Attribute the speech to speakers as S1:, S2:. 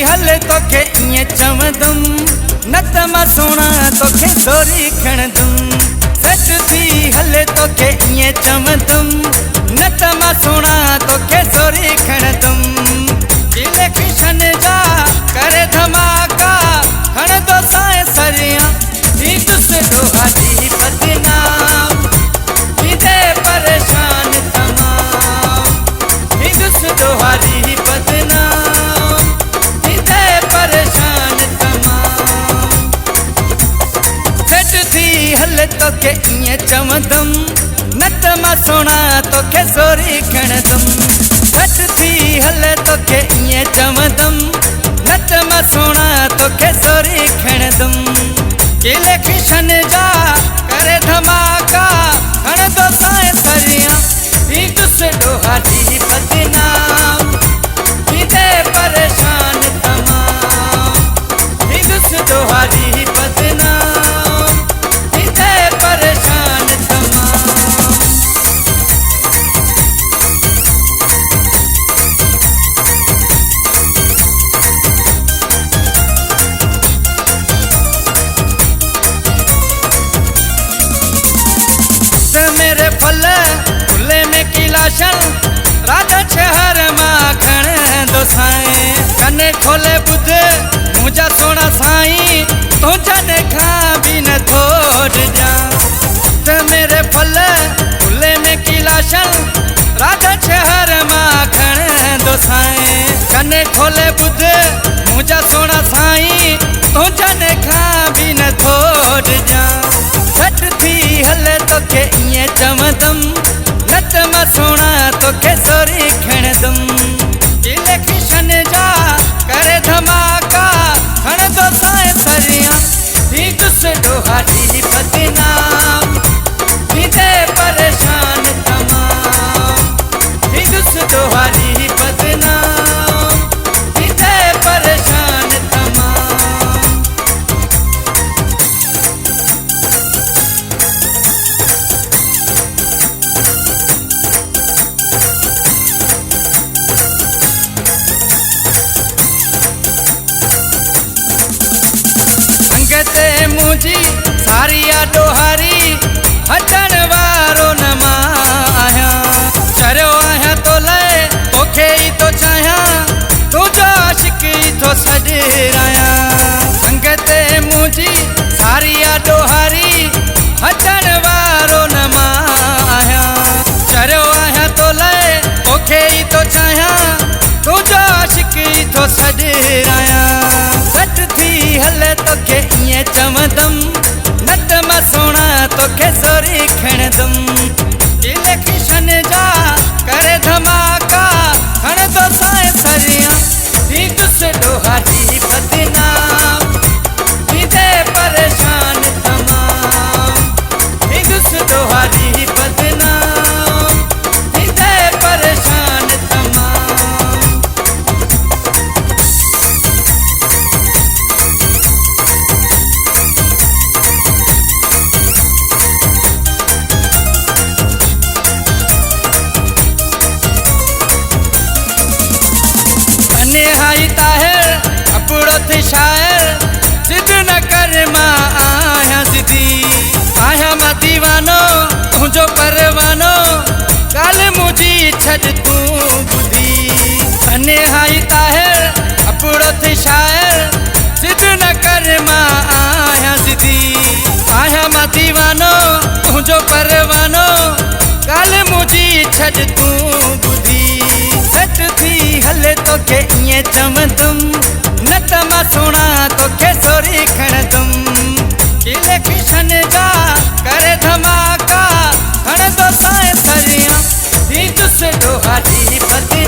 S1: हले तोखे इएं चवंदुम, न त मां सोना तोखे सोरी खणंदुम। सच थी हले तोखे इएं चवंदुम, न त मां सोना तोखे सोरी खणंदुम। जिले किशन जा करे धमाका, खणंदो साए सरियां थी दुस दोहारी बदनाम। थींदे परेशान तमाम, थी दुस दोहारी बदनाम। थींदे परेशान तमाम। सच थी हले तोखे इएं चवंदुम, न त मां सोना तोखे सोरी खणंदुम। सच थी हले तोखे इएं चवंदुम, न त मां सोना तोखे सोरी खणंदुम। किले किशन जा करे धमाका, खणंदो साए सरियां थी दुस दोहारी बदनाम। थींदे परेशान तमाम, थी दुस दोहारी बदनाम। थींदे परेशान तमाम। मेरे फल फुले में किलाशन, राधा शहर माखण दो साए। कने खोले बुध मुझा सोना साई, तुझा देखा भी न थोड़ जा। मेरे फल फुले में किलाशन, राधा शहर माखण दो साए। कने खोले बुध मुझा सोना साई, तुझा देखा भी न थोड़ जा। सच थी हले तोखे इएं चवंदुम, न त मां सोना तोखे सोरी खणंदुम। जिले किशन जा करे धमाका, खणंदो साए सरियां थी दुस दोहारी बदनाम। थींदे परेशान तमाम, थी दुस दोहारी बदनाम। थींदे परेशान तमाम। संगते मुझी सारिया डोहारी, हटण वारो न मां आहियां। चरियो आहियां तो लए तोखे ई तो चाहियां, तुंहिंजो आशिक ई थो सॾिरायां। संगते मुझी सारिया डोहारी, हटण वारो न मां आहियां। चरियो आहियां तो लए तोखे ई तो चाहियां, तुंहिंजो आशिक ई थो सॾिरायां। सच थी हले तोखे इएं चवंदुम, न त मां सोना तोखे सोरी खणंदुम। जिले किशन जा करे धमाका, खणंदो साए सरियां थी दुस दोहारी बदनाम। थींदे परेशान तमाम, थी दुस दोहारी बदनाम। थींदे परेशान तमाम। निहाई ताहिर अपड़ो थी शायर, जिद न कर मां आहियां सिधी। आहियां मां दीवानो तुंहिंजो परवानो, ॻाल्हि मुंहिंजी छॾ तूं ॿुधी। निहाई ताहिर अपड़ो थी शायर, जिद न कर मां आहियां सिधी। आहियां मां दीवानो तुंहिंजो परवानो, ॻाल्हि मुंहिंजी छॾ तूं ॿुधी। सच थी हले तोखे इएं चवंदुम, न त मां सोना तोखे सोरी खणंदुम। जिले किशन जा करे धमाका, खणंदो साए सरियां थी दुस दोहारी बदनाम।